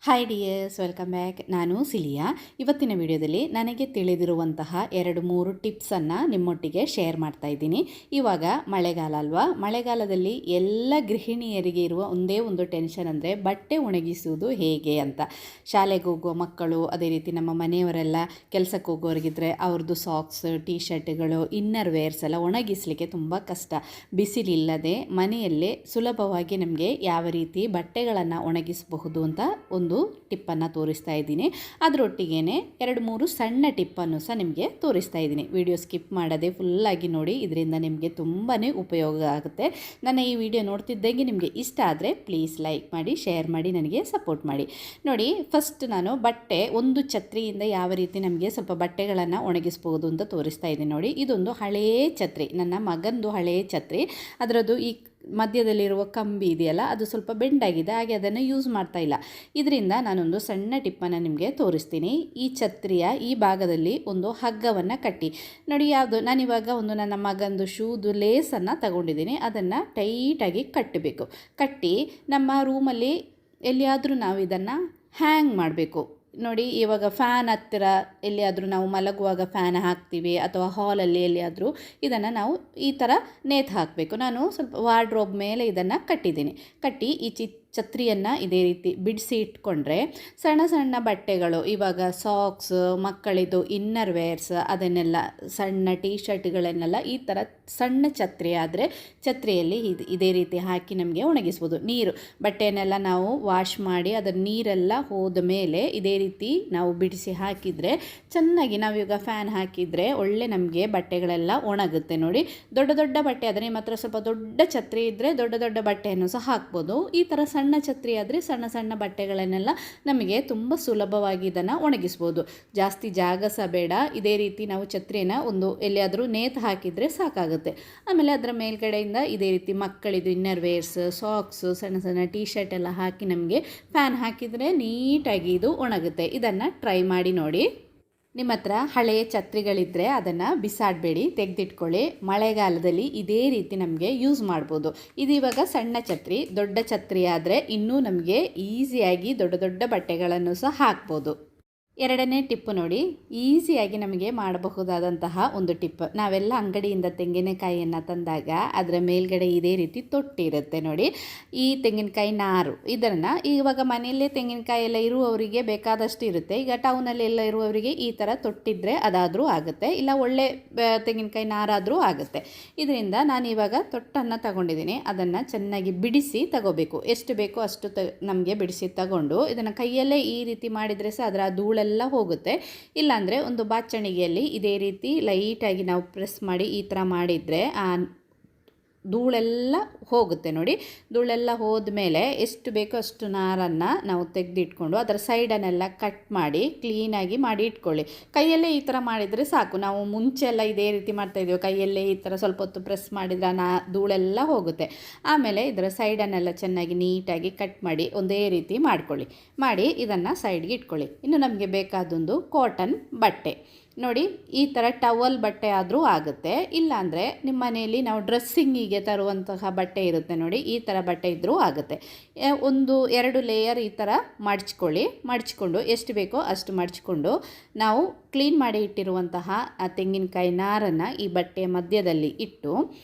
Hi dears, welcome back. ನಾನು cilia. ಇವತ್ತಿನ ವಿಡಿಯೋದಲ್ಲಿ ನನಗೆ ತಿಳಿದಿರುವಂತಹ 2-3 ಟಿಪ್ಸನ್ನು ನಿಮ್ಮೊಟ್ಟಿಗೆ ಶೇರ್ ಮಾಡ್ತಾ ಇದ್ದೀನಿ. ಇವಾಗ ಮಳೆಗಾಲ ಅಲ್ವಾ? ಮಳೆಗಾಲದಲ್ಲಿ ಎಲ್ಲ ಗೃಹಿಣಿಯರಿಗೆ ಇರುವ ಒಂದೇ ಒಂದು ಟೆನ್ಷನ್ ಅಂದರೆ ಬಟ್ಟೆ ಒಣಗಿಸುವುದು ಹೇಗೆ ಅಂತ. ಶಾಲೆಗೆ ಹೋಗುವ ಮಕ್ಕಳು, ಅದೇ ರೀತಿ ನಮ್ಮ ಮನೆಯವರೆಲ್ಲ ಕೆಲಸಕ್ಕೆ ಹೋಗೋರಿಗಿದ್ರೆ ಅವ್ರದ್ದು ಸಾಕ್ಸ್, ಟೀ ಶರ್ಟ್ಗಳು, ಇನ್ನರ್ ವೇರ್ಸ್ ಎಲ್ಲ ಒಣಗಿಸಲಿಕ್ಕೆ ತುಂಬ ಕಷ್ಟ. ಬಿಸಿಲಿಲ್ಲದೆ ಮನೆಯಲ್ಲೇ ಸುಲಭವಾಗಿ ನಮಗೆ ಯಾವ ರೀತಿ ಬಟ್ಟೆಗಳನ್ನು ಒಣಗಿಸಬಹುದು ಅಂತ ಒಂದು ಟಿಪ್ಪನ್ನು ತೋರಿಸ್ತಾ ಇದ್ದೀನಿ. ಅದರೊಟ್ಟಿಗೆ 2-3 ಸಣ್ಣ ಟಿಪ್ಪನ್ನು ಸಹ ನಿಮಗೆ ತೋರಿಸ್ತಾ ಇದ್ದೀನಿ. ವಿಡಿಯೋ ಸ್ಕಿಪ್ ಮಾಡದೆ ಫುಲ್ಲಾಗಿ ನೋಡಿ, ಇದರಿಂದ ನಿಮಗೆ ತುಂಬಾ ಉಪಯೋಗ ಆಗುತ್ತೆ. ನನ್ನ ಈ ವಿಡಿಯೋ ನೋಡ್ತಿದ್ದಂಗೆ ನಿಮಗೆ ಇಷ್ಟ ಆದರೆ ಪ್ಲೀಸ್ ಲೈಕ್ ಮಾಡಿ, ಶೇರ್ ಮಾಡಿ, ನನಗೆ ಸಪೋರ್ಟ್ ಮಾಡಿ. ನೋಡಿ, ಫಸ್ಟ್ ನಾನು ಬಟ್ಟೆ ಒಂದು ಛತ್ರಿಯಿಂದ ಯಾವ ರೀತಿ ನಮಗೆ ಸ್ವಲ್ಪ ಬಟ್ಟೆಗಳನ್ನು ಒಣಗಿಸ್ಬೋದು ಅಂತ ತೋರಿಸ್ತಾ ಇದ್ದೀನಿ. ನೋಡಿ, ಇದೊಂದು ಹಳೆಯ ಛತ್ರಿ, ನನ್ನ ಮಗಂದು ಹಳೆಯ ಛತ್ರಿ. ಅದರದ್ದು ಈ ಮಧ್ಯದಲ್ಲಿರುವ ಕಂಬಿ ಇದೆಯಲ್ಲ, ಅದು ಸ್ವಲ್ಪ ಬೆಂಡಾಗಿದೆ, ಹಾಗೆ ಅದನ್ನು ಯೂಸ್ ಮಾಡ್ತಾ ಇಲ್ಲ. ಇದರಿಂದ ನಾನೊಂದು ಸಣ್ಣ ಟಿಪ್ಪನ್ನು ನಿಮಗೆ ತೋರಿಸ್ತೀನಿ. ಈ ಛತ್ರಿಯ ಈ ಭಾಗದಲ್ಲಿ ಒಂದು ಹಗ್ಗವನ್ನು ಕಟ್ಟಿ ನೋಡಿ. ಯಾವುದು, ನಾನಿವಾಗ ಒಂದು ನನ್ನ ಮಗಂದು ಶೂದು ಲೇಸನ್ನು ತಗೊಂಡಿದ್ದೀನಿ. ಅದನ್ನು ಟೈಟಾಗಿ ಕಟ್ಟಬೇಕು. ಕಟ್ಟಿ ನಮ್ಮ ರೂಮಲ್ಲಿ ಎಲ್ಲಿಯಾದರೂ ನಾವು ಇದನ್ನು ಹ್ಯಾಂಗ್ ಮಾಡಬೇಕು. ನೋಡಿ, ಇವಾಗ ಫ್ಯಾನ್ ಹತ್ತಿರ ಎಲ್ಲಿಯಾದರೂ ನಾವು ಮಲಗುವಾಗ ಫ್ಯಾನ್ ಹಾಕ್ತೀವಿ, ಅಥವಾ ಹಾಲಲ್ಲಿ ಎಲ್ಲಿಯಾದರೂ ಇದನ್ನು ನಾವು ಈ ಥರ ನೇತು ಹಾಕಬೇಕು. ನಾನು ಸ್ವಲ್ಪ ವಾರ್ಡ್ರೋಬ್ ಮೇಲೆ ಇದನ್ನು ಕಟ್ಟಿದ್ದೀನಿ. ಕಟ್ಟಿ ಈ ಛತ್ರಿಯನ್ನು ಇದೇ ರೀತಿ ಬಿಡಿಸಿ ಇಟ್ಕೊಂಡ್ರೆ ಸಣ್ಣ ಸಣ್ಣ ಬಟ್ಟೆಗಳು, ಇವಾಗ ಸಾಕ್ಸ್, ಮಕ್ಕಳಿದು ಇನ್ನರ್ ವೇರ್ಸ್, ಅದನ್ನೆಲ್ಲ ಸಣ್ಣ ಟೀ ಶರ್ಟ್ಗಳನ್ನೆಲ್ಲ ಈ ಥರ ಸಣ್ಣ ಛತ್ರಿ ಆದರೆ ಛತ್ರಿಯಲ್ಲಿ ಇದೇ ರೀತಿ ಹಾಕಿ ನಮಗೆ ಒಣಗಿಸ್ಬೋದು. ನೀರು ಬಟ್ಟೆಯನ್ನೆಲ್ಲ ನಾವು ವಾಶ್ ಮಾಡಿ ಅದರ ನೀರೆಲ್ಲ ಹೋದ ಮೇಲೆ ಇದೇ ರೀತಿ ನಾವು ಬಿಡಿಸಿ ಹಾಕಿದರೆ ಚೆನ್ನಾಗಿ, ನಾವೀಗ ಫ್ಯಾನ್ ಹಾಕಿದರೆ ಒಳ್ಳೆ ನಮಗೆ ಬಟ್ಟೆಗಳೆಲ್ಲ ಒಣಗುತ್ತೆ. ನೋಡಿ, ದೊಡ್ಡ ದೊಡ್ಡ ಬಟ್ಟೆ ಆದರೆ ನಿಮ್ಮ ಹತ್ರ ಸ್ವಲ್ಪ ದೊಡ್ಡ ಛತ್ರಿ ಇದ್ದರೆ ದೊಡ್ಡ ದೊಡ್ಡ ಬಟ್ಟೆಯನ್ನು ಸಹ ಹಾಕ್ಬೋದು. ಈ ಥರ ಸಣ್ಣ ಛತ್ರಿ ಆದರೆ ಸಣ್ಣ ಸಣ್ಣ ಬಟ್ಟೆಗಳನ್ನೆಲ್ಲ ನಮಗೆ ತುಂಬ ಸುಲಭವಾಗಿ ಇದನ್ನು ಒಣಗಿಸ್ಬೋದು. ಜಾಸ್ತಿ ಜಾಗ ಸಹ ಬೇಡ. ಇದೇ ರೀತಿ ನಾವು ಛತ್ರಿಯನ್ನು ಒಂದು ಎಲ್ಲಿಯಾದರೂ ನೇತು ಹಾಕಿದರೆ ಸಾಕಾಗುತ್ತೆ. ಆಮೇಲೆ ಅದರ ಮೇಲ್ಗಡೆಯಿಂದ ಇದೇ ರೀತಿ ಮಕ್ಕಳಿದು ಇನ್ನರ್ ವೇರ್ಸ್, ಸಾಕ್ಸ್, ಸಣ್ಣ ಸಣ್ಣ ಟೀ ಶರ್ಟ್ ಎಲ್ಲ ಹಾಕಿ ನಮಗೆ ಫ್ಯಾನ್ ಹಾಕಿದರೆ ನೀಟಾಗಿ ಇದು ಒಣಗುತ್ತೆ. ಇದನ್ನು ಟ್ರೈ ಮಾಡಿ ನೋಡಿ. ನಿಮ್ಮ ಹತ್ರ ಹಳೆಯ ಛತ್ರಿಗಳಿದ್ದರೆ ಅದನ್ನು ಬಿಸಾಡಬೇಡಿ, ತೆಗೆದಿಟ್ಕೊಳ್ಳಿ. ಮಳೆಗಾಲದಲ್ಲಿ ಇದೇ ರೀತಿ ನಮಗೆ ಯೂಸ್ ಮಾಡ್ಬೋದು. ಇದು ಇವಾಗ ಸಣ್ಣ ಛತ್ರಿ. ದೊಡ್ಡ ಛತ್ರಿ ಆದರೆ ಇನ್ನೂ ನಮಗೆ ಈಸಿಯಾಗಿ ದೊಡ್ಡ ದೊಡ್ಡ ಬಟ್ಟೆಗಳನ್ನು ಸಹ ಹಾಕ್ಬೋದು. ಎರಡನೇ ಟಿಪ್ಪು ನೋಡಿ, ಈಸಿಯಾಗಿ ನಮಗೆ ಮಾಡಬಹುದಾದಂತಹ ಒಂದು ಟಿಪ್. ನಾವೆಲ್ಲ ಅಂಗಡಿಯಿಂದ ತೆಂಗಿನಕಾಯಿಯನ್ನು ತಂದಾಗ ಅದರ ಮೇಲ್ಗಡೆ ಇದೇ ರೀತಿ ತೊಟ್ಟಿರುತ್ತೆ ನೋಡಿ. ಈ ತೆಂಗಿನಕಾಯಿ ನಾರು, ಇದನ್ನು ಇವಾಗ ಮನೆಯಲ್ಲೇ ತೆಂಗಿನಕಾಯಿ ಎಲ್ಲ ಇರುವವರಿಗೆ ಬೇಕಾದಷ್ಟು ಇರುತ್ತೆ. ಈಗ ಟೌನಲ್ಲಿ ಎಲ್ಲ ಇರುವವರಿಗೆ ಈ ಥರ ತೊಟ್ಟಿದ್ರೆ ಅದಾದರೂ ಆಗುತ್ತೆ, ಇಲ್ಲ ಒಳ್ಳೆ ತೆಂಗಿನಕಾಯಿ ನಾರಾದರೂ ಆಗುತ್ತೆ. ಇದರಿಂದ ನಾನು ಇವಾಗ ತೊಟ್ಟನ್ನು ತಗೊಂಡಿದ್ದೀನಿ. ಅದನ್ನು ಚೆನ್ನಾಗಿ ಬಿಡಿಸಿ ತಗೋಬೇಕು. ಎಷ್ಟು ಬೇಕೋ ಅಷ್ಟು ನಮಗೆ ಬಿಡಿಸಿ ತಗೊಂಡು ಇದನ್ನು ಕೈಯಲ್ಲೇ ಈ ರೀತಿ ಮಾಡಿದರೆ ಸಹ ಅದರ ಧೂಳೆಲ್ಲ ಹೋಗುತ್ತೆ. ಇಲ್ಲಾಂದರೆ ಒಂದು ಬಾಚಣಿಗೆಯಲ್ಲಿ ಇದೇ ರೀತಿ ಲೈಟಾಗಿ ನಾವು ಪ್ರೆಸ್ ಮಾಡಿ ಈ ಥರ ಮಾಡಿದರೆ ಆ ಧೂಳೆಲ್ಲ ಹೋಗುತ್ತೆ. ನೋಡಿ, ಧೂಳೆಲ್ಲ ಹೋದ್ಮೇಲೆ ಎಷ್ಟು ಬೇಕೋ ಅಷ್ಟು ನಾರನ್ನು ನಾವು ತೆಗೆದಿಟ್ಕೊಂಡು ಅದರ ಸೈಡನ್ನೆಲ್ಲ ಕಟ್ ಮಾಡಿ ಕ್ಲೀನಾಗಿ ಮಾಡಿ ಇಟ್ಕೊಳ್ಳಿ. ಕೈಯಲ್ಲೇ ಈ ಥರ ಮಾಡಿದರೆ ಸಾಕು. ನಾವು ಮುಂಚೆ ಎಲ್ಲ ಇದೇ ರೀತಿ ಮಾಡ್ತಾಯಿದ್ದೀವಿ, ಕೈಯಲ್ಲೇ ಈ ಥರ ಸ್ವಲ್ಪ ಹೊತ್ತು ಪ್ರೆಸ್ ಮಾಡಿದರೆ ಧೂಳೆಲ್ಲ ಹೋಗುತ್ತೆ. ಆಮೇಲೆ ಇದರ ಸೈಡನ್ನೆಲ್ಲ ಚೆನ್ನಾಗಿ ನೀಟಾಗಿ ಕಟ್ ಮಾಡಿ ಒಂದೇ ರೀತಿ ಮಾಡಿ ಇದನ್ನು ಸೈಡ್ಗೆ ಇಟ್ಕೊಳ್ಳಿ. ಇನ್ನು ನಮಗೆ ಬೇಕಾದೊಂದು ಕಾಟನ್ ಬಟ್ಟೆ ನೋಡಿ, ಈ ಥರ ಟವಲ್ ಬಟ್ಟೆ ಆದರೂ ಆಗುತ್ತೆ. ಇಲ್ಲಾಂದರೆ ನಿಮ್ಮ ಮನೆಯಲ್ಲಿ ನಾವು ಡ್ರೆಸ್ಸಿಂಗಿಗೆ ತರುವಂತಹ ಬಟ್ಟೆ ಇರುತ್ತೆ ನೋಡಿ, ಈ ಥರ ಬಟ್ಟೆ ಇದ್ದರೂ ಆಗುತ್ತೆ. 1-2 ಲೇಯರ್ ಈ ಥರ ಮಡಚ್ಕೊಂಡು ಎಷ್ಟು ಬೇಕೋ ಅಷ್ಟು ಮಡಚ್ಕೊಂಡು ನಾವು ಕ್ಲೀನ್ ಮಾಡಿ ಇಟ್ಟಿರುವಂತಹ ತೆಂಗಿನಕಾಯಿ ನಾರನ್ನು ಈ ಬಟ್ಟೆಯ ಮಧ್ಯದಲ್ಲಿ ಇಟ್ಟು,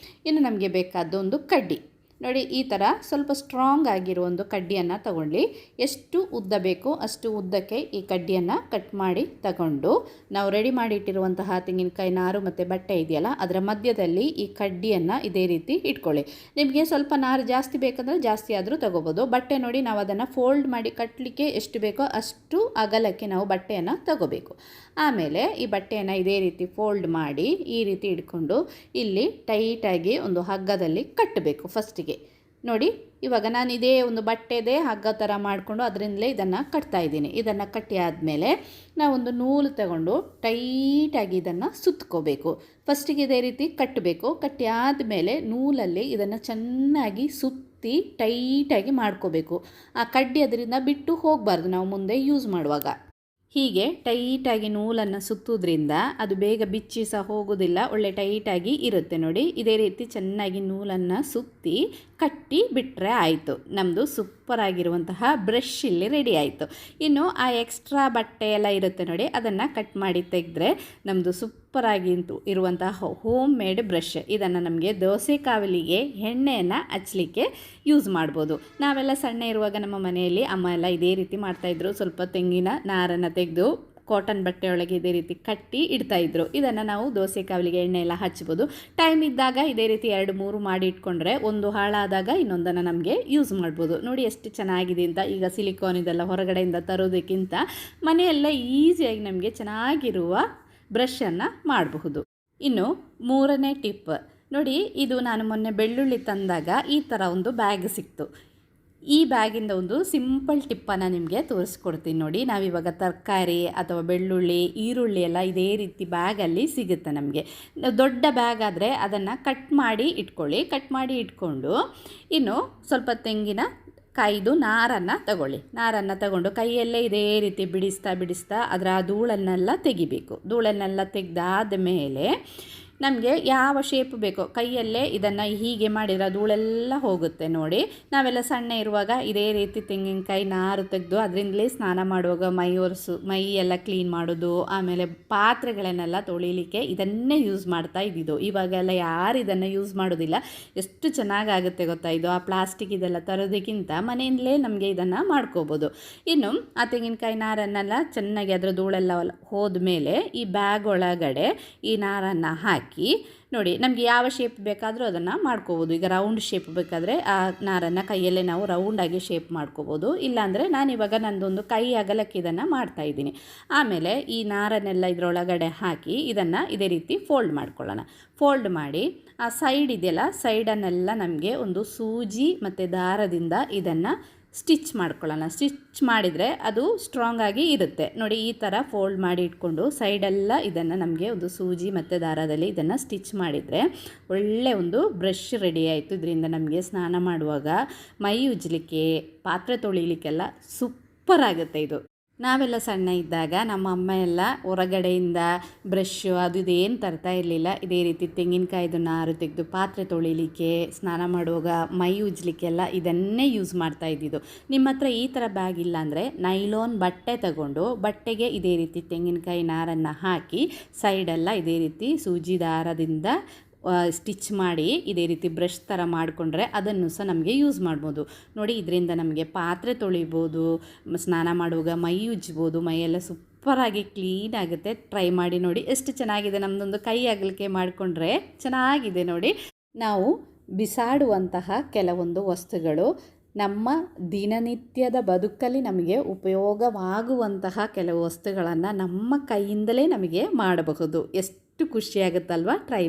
ಇನ್ನು ನಮಗೆ ಬೇಕಾದ ಒಂದು ಕಡ್ಡಿ ನೋಡಿ, ಈ ಥರ ಸ್ವಲ್ಪ ಸ್ಟ್ರಾಂಗ್ ಆಗಿರೋ ಒಂದು ಕಡ್ಡಿಯನ್ನು ತಗೊಳ್ಳಿ. ಎಷ್ಟು ಉದ್ದ ಬೇಕೋ ಅಷ್ಟು ಉದ್ದಕ್ಕೆ ಈ ಕಡ್ಡಿಯನ್ನು ಕಟ್ ಮಾಡಿ ತಗೊಂಡು ನಾವು ರೆಡಿ ಮಾಡಿ ಇಟ್ಟಿರುವಂತಹ ತೆಂಗಿನಕಾಯಿ ನಾರು ಮತ್ತು ಬಟ್ಟೆ ಇದೆಯಲ್ಲ ಅದರ ಮಧ್ಯದಲ್ಲಿ ಈ ಕಡ್ಡಿಯನ್ನು ಇದೇ ರೀತಿ ಇಟ್ಕೊಳ್ಳಿ. ನಿಮಗೆ ಸ್ವಲ್ಪ ನಾರು ಜಾಸ್ತಿ ಬೇಕಂದರೆ ಜಾಸ್ತಿ ಆದರೂ ತಗೋಬೋದು. ಬಟ್ಟೆ ನೋಡಿ, ನಾವು ಅದನ್ನು ಫೋಲ್ಡ್ ಮಾಡಿ ಕಟ್ಟಲಿಕ್ಕೆ ಎಷ್ಟು ಬೇಕೋ ಅಷ್ಟು ಅಗಲಕ್ಕೆ ನಾವು ಬಟ್ಟೆಯನ್ನು ತಗೋಬೇಕು. ಆಮೇಲೆ ಈ ಬಟ್ಟೆಯನ್ನು ಇದೇ ರೀತಿ ಫೋಲ್ಡ್ ಮಾಡಿ ಈ ರೀತಿ ಇಟ್ಕೊಂಡು ಇಲ್ಲಿ ಟೈಟಾಗಿ ಒಂದು ಹಗ್ಗದಲ್ಲಿ ಕಟ್ಟಬೇಕು ಫಸ್ಟಿಗೆ. ನೋಡಿ, ಇವಾಗ ನಾನು ಇದೇ ಒಂದು ಬಟ್ಟೆದೇ ಹಗ್ಗ ಥರ ಮಾಡಿಕೊಂಡು ಅದರಿಂದಲೇ ಇದನ್ನು ಕಟ್ತಾ ಇದ್ದೀನಿ. ಇದನ್ನು ಕಟ್ಟಿ ಆದಮೇಲೆ ನಾವೊಂದು ನೂಲು ತಗೊಂಡು ಟೈಟಾಗಿ ಇದನ್ನು ಸುತ್ಕೋಬೇಕು. ಫಸ್ಟಿಗೆ ಇದೇ ರೀತಿ ಕಟ್ಟಬೇಕು. ಕಟ್ಟಿ ಆದಮೇಲೆ ನೂಲಲ್ಲಿ ಇದನ್ನು ಚೆನ್ನಾಗಿ ಸುತ್ತಿ ಟೈಟಾಗಿ ಮಾಡ್ಕೋಬೇಕು. ಆ ಕಡ್ಡಿ ಅದರಿಂದ ಬಿಟ್ಟು ಹೋಗಬಾರ್ದು ನಾವು ಮುಂದೆ ಯೂಸ್ ಮಾಡುವಾಗ. ಹೀಗೆ ಟೈಟಾಗಿ ನೂಲನ್ನು ಸುತ್ತೋದ್ರಿಂದ ಅದು ಬೇಗ ಬಿಚ್ಚಿ ಸಹ ಹೋಗೋದಿಲ್ಲ, ಒಳ್ಳೆ ಟೈಟಾಗಿ ಇರುತ್ತೆ ನೋಡಿ. ಇದೇ ರೀತಿ ಚೆನ್ನಾಗಿ ನೂಲನ್ನು ಸುತ್ತಿ ಕಟ್ಟಿ ಬಿಟ್ಟರೆ ಆಯಿತು. ನಮ್ಮದು ಸೂಪರಾಗಿರುವಂತಹ ಬ್ರಷ್ ಇಲ್ಲಿ ರೆಡಿ ಆಯಿತು. ಇನ್ನು ಆ ಎಕ್ಸ್ಟ್ರಾ ಬಟ್ಟೆ ಎಲ್ಲ ಇರುತ್ತೆ ನೋಡಿ, ಅದನ್ನು ಕಟ್ ಮಾಡಿ ತೆಗೆದ್ರೆ ನಮ್ಮದು ಸೂಪರಾಗಿ ಇರುವಂತಹ ಹೋಮ್ ಮೇಡ್ ಬ್ರಷ್. ಇದನ್ನು ನಮಗೆ ದೋಸೆ ಕಾವಲಿಗೆ ಎಣ್ಣೆಯನ್ನು ಹಚ್ಚಲಿಕ್ಕೆ ಯೂಸ್ ಮಾಡ್ಬೋದು. ನಾವೆಲ್ಲ ಸಣ್ಣ ಇರುವಾಗ ನಮ್ಮ ಮನೆಯಲ್ಲಿ ಅಮ್ಮ ಎಲ್ಲ ಇದೇ ರೀತಿ ಮಾಡ್ತಾಯಿದ್ರು. ಸ್ವಲ್ಪ ತೆಂಗಿನ ನಾರನ್ನು ತೆಗೆದು ಕಾಟನ್ ಬಟ್ಟೆ ಒಳಗೆ ಇದೇ ರೀತಿ ಕಟ್ಟಿ ಇಡ್ತಾಯಿದ್ರು. ಇದನ್ನು ನಾವು ದೋಸೆ ಕಾವಲಿಗೆ ಎಣ್ಣೆ ಎಲ್ಲ ಹಚ್ಬೋದು. ಟೈಮ್ ಇದ್ದಾಗ ಇದೇ ರೀತಿ 2-3 ಮಾಡಿ ಇಟ್ಕೊಂಡ್ರೆ ಒಂದು ಹಾಳಾದಾಗ ಇನ್ನೊಂದನ್ನು ನಮಗೆ ಯೂಸ್ ಮಾಡ್ಬೋದು. ನೋಡಿ ಎಷ್ಟು ಚೆನ್ನಾಗಿದೆ ಅಂತ. ಈಗ ಸಿಲಿಕಾನ್ ಇದೆಲ್ಲ ಹೊರಗಡೆಯಿಂದ ತರೋದಕ್ಕಿಂತ ಮನೆಯಲ್ಲೇ ಈಸಿಯಾಗಿ ನಮಗೆ ಚೆನ್ನಾಗಿರುವ ಬ್ರಷನ್ನು ಮಾಡಬಹುದು. ಇನ್ನು 3ನೇ ಟಿಪ್ ನೋಡಿ, ಇದು ನಾನು ಮೊನ್ನೆ ಬೆಳ್ಳುಳ್ಳಿ ತಂದಾಗ ಈ ಥರ ಒಂದು ಬ್ಯಾಗ್ ಸಿಕ್ತು. ಈ ಬ್ಯಾಗಿಂದ ಒಂದು ಸಿಂಪಲ್ ಟಿಪ್ಪನ್ನು ನಿಮಗೆ ತೋರಿಸ್ಕೊಡ್ತೀನಿ ನೋಡಿ. ನಾವಿವಾಗ ತರಕಾರಿ ಅಥವಾ ಬೆಳ್ಳುಳ್ಳಿ, ಈರುಳ್ಳಿ ಎಲ್ಲ ಇದೇ ರೀತಿ ಬ್ಯಾಗಲ್ಲಿ ಸಿಗುತ್ತೆ ನಮಗೆ. ದೊಡ್ಡ ಬ್ಯಾಗ್ ಆದರೆ ಅದನ್ನು ಕಟ್ ಮಾಡಿ ಇಟ್ಕೊಳ್ಳಿ. ಕಟ್ ಮಾಡಿ ಇಟ್ಕೊಂಡು ಇನ್ನು ಸ್ವಲ್ಪ ತೆಂಗಿನ ಕಾಯ್ದು ನಾರನ್ನು ತಗೊಂಡು ಕೈಯಲ್ಲೇ ಇದೇ ರೀತಿ ಬಿಡಿಸ್ತಾ ಅದರ ಧೂಳನ್ನೆಲ್ಲ ತೆಗಿಬೇಕು. ಧೂಳನ್ನೆಲ್ಲ ತೆಗೆದಾದ ಮೇಲೆ ನಮಗೆ ಯಾವ ಶೇಪ್ ಬೇಕೋ ಕೈಯಲ್ಲೇ ಇದನ್ನು ಹೀಗೆ ಮಾಡಿದ್ರೆ ಧೂಳೆಲ್ಲ ಹೋಗುತ್ತೆ ನೋಡಿ. ನಾವೆಲ್ಲ ಸಣ್ಣ ಇರುವಾಗ ಇದೇ ರೀತಿ ತೆಂಗಿನಕಾಯಿ ನಾರು ತೆಗೆದು ಅದರಿಂದಲೇ ಸ್ನಾನ ಮಾಡುವಾಗ ಮೈ ಎಲ್ಲ ಕ್ಲೀನ್ ಮಾಡೋದು, ಆಮೇಲೆ ಪಾತ್ರೆಗಳನ್ನೆಲ್ಲ ತೊಳಿಲಿಕ್ಕೆ ಇದನ್ನೇ ಯೂಸ್ ಮಾಡ್ತಾ ಇದ್ದಿದ್ದು. ಇವಾಗೆಲ್ಲ ಯಾರು ಇದನ್ನು ಯೂಸ್ ಮಾಡೋದಿಲ್ಲ. ಎಷ್ಟು ಚೆನ್ನಾಗಾಗುತ್ತೆ ಗೊತ್ತಾ ಇದು. ಆ ಪ್ಲಾಸ್ಟಿಕ್ ಇದೆಲ್ಲ ತರೋದಕ್ಕಿಂತ ಮನೆಯಿಂದಲೇ ನಮಗೆ ಇದನ್ನು ಮಾಡ್ಕೋಬೋದು. ಇನ್ನು ಆ ತೆಂಗಿನಕಾಯಿ ನಾರನ್ನೆಲ್ಲ ಚೆನ್ನಾಗಿ ಅದರ ಧೂಳೆಲ್ಲ ಹೋದ್ಮೇಲೆ ಈ ಬ್ಯಾಗ್ ಒಳಗಡೆ ಈ ನಾರನ್ನು ಹಾಕಿ ನೋಡಿ, ನಮಗೆ ಯಾವ ಶೇಪ್ ಬೇಕಾದರೂ ಅದನ್ನು ಮಾಡ್ಕೋಬೋದು. ಈಗ ರೌಂಡ್ ಶೇಪ್ ಬೇಕಾದರೆ ಆ ನಾರನ್ನು ಕೈಯಲ್ಲೇ ನಾವು ರೌಂಡಾಗಿ ಶೇಪ್ ಮಾಡ್ಕೋಬೋದು. ಇಲ್ಲಾಂದರೆ ನಾನಿವಾಗ ನಂದೊಂದು ಕೈ ಅಗಲಕ್ಕೆ ಇದನ್ನು ಮಾಡ್ತಾಯಿದ್ದೀನಿ. ಆಮೇಲೆ ಈ ನಾರನ್ನೆಲ್ಲ ಇದರೊಳಗಡೆ ಹಾಕಿ ಇದನ್ನು ಇದೇ ರೀತಿ ಫೋಲ್ಡ್ ಮಾಡ್ಕೊಳ್ಳೋಣ. ಫೋಲ್ಡ್ ಮಾಡಿ ಆ ಸೈಡ್ ಇದೆಯಲ್ಲ, ಸೈಡನ್ನೆಲ್ಲ ನಮಗೆ ಒಂದು ಸೂಜಿ ಮತ್ತು ದಾರದಿಂದ ಇದನ್ನು ಸ್ಟಿಚ್ ಮಾಡ್ಕೊಳ್ಳೋಣ. ಸ್ಟಿಚ್ ಮಾಡಿದರೆ ಅದು ಸ್ಟ್ರಾಂಗ್ ಆಗಿ ಇರುತ್ತೆ ನೋಡಿ. ಈ ಥರ ಫೋಲ್ಡ್ ಮಾಡಿ ಇಟ್ಕೊಂಡು ಸೈಡೆಲ್ಲ ಇದನ್ನು ನಮಗೆ ಒಂದು ಸೂಜಿ ಮತ್ತು ದಾರದಲ್ಲಿ ಇದನ್ನು ಸ್ಟಿಚ್ ಮಾಡಿದರೆ ಒಳ್ಳೆ ಒಂದು ಬ್ರಷ್ ರೆಡಿ ಆಯಿತು. ಇದರಿಂದ ನಮಗೆ ಸ್ನಾನ ಮಾಡುವಾಗ, ಮೈ ಉಜ್ಜಲಿಕ್ಕೆ, ಪಾತ್ರೆ ತೊಳಿಲಿಕ್ಕೆಲ್ಲ ಸೂಪರ್ ಆಗುತ್ತೆ ಇದು. ನಾವೆಲ್ಲ ಸಣ್ಣ ಇದ್ದಾಗ ನಮ್ಮ ಅಮ್ಮ ಎಲ್ಲ ಹೊರಗಡೆಯಿಂದ ಬ್ರಷ್ಷು ಅದು ಇದೇನು ತರ್ತಾ ಇರಲಿಲ್ಲ. ಇದೇ ರೀತಿ ತೆಂಗಿನಕಾಯ್ದು ನಾರು ತೆಗೆದು ಪಾತ್ರೆ ತೊಳಿಲಿಕ್ಕೆ, ಸ್ನಾನ ಮಾಡುವಾಗ, ಮೈ ಉಜ್ಜಲಿಕ್ಕೆಲ್ಲ ಇದನ್ನೇ ಯೂಸ್ ಮಾಡ್ತಾ ಇದ್ದಿದ್ದು. ನಿಮ್ಮ ಹತ್ರ ಈ ಥರ ಬ್ಯಾಗ್ ಇಲ್ಲ ಅಂದರೆ ನೈಲಾನ್ ಬಟ್ಟೆ ತಗೊಂಡು ಬಟ್ಟೆಗೆ ಇದೇ ರೀತಿ ತೆಂಗಿನಕಾಯಿ ನಾರನ್ನು ಹಾಕಿ ಸೈಡೆಲ್ಲ ಇದೇ ರೀತಿ ಸೂಜಿ ದಾರದಿಂದ ಸ್ಟಿಚ್ ಮಾಡಿ ಇದೇ ರೀತಿ ಬ್ರಷ್ ಥರ ಮಾಡಿಕೊಂಡ್ರೆ ಅದನ್ನು ಸಹ ನಮಗೆ ಯೂಸ್ ಮಾಡ್ಬೋದು ನೋಡಿ. ಇದರಿಂದ ನಮಗೆ ಪಾತ್ರೆ ತೊಳಿಬೋದು, ಸ್ನಾನ ಮಾಡುವಾಗ ಮೈ ಉಜ್ಬೋದು, ಮೈಯೆಲ್ಲ ಸೂಪರಾಗಿ ಕ್ಲೀನ್ ಆಗುತ್ತೆ. ಟ್ರೈ ಮಾಡಿ ನೋಡಿ ಎಷ್ಟು ಚೆನ್ನಾಗಿದೆ. ನಮ್ಮದೊಂದು ಕೈ ಅಗಲಿಕೆ ಮಾಡಿಕೊಂಡ್ರೆ ಚೆನ್ನಾಗಿದೆ ನೋಡಿ. ನಾವು ಬಿಸಾಡುವಂತಹ ಕೆಲವೊಂದು ವಸ್ತುಗಳು ನಮ್ಮ ದಿನನಿತ್ಯದ ಬದುಕಲ್ಲಿ ನಮಗೆ ಉಪಯೋಗವಾಗುವಂತಹ ಕೆಲವು ವಸ್ತುಗಳನ್ನು ನಮ್ಮ ಕೈಯಿಂದಲೇ ನಮಗೆ ಮಾಡಬಹುದು. ಎಷ್ಟು ಖುಷಿಯಾಗುತ್ತಲ್ವ ಟ್ರೈ ಮಾಡಿ.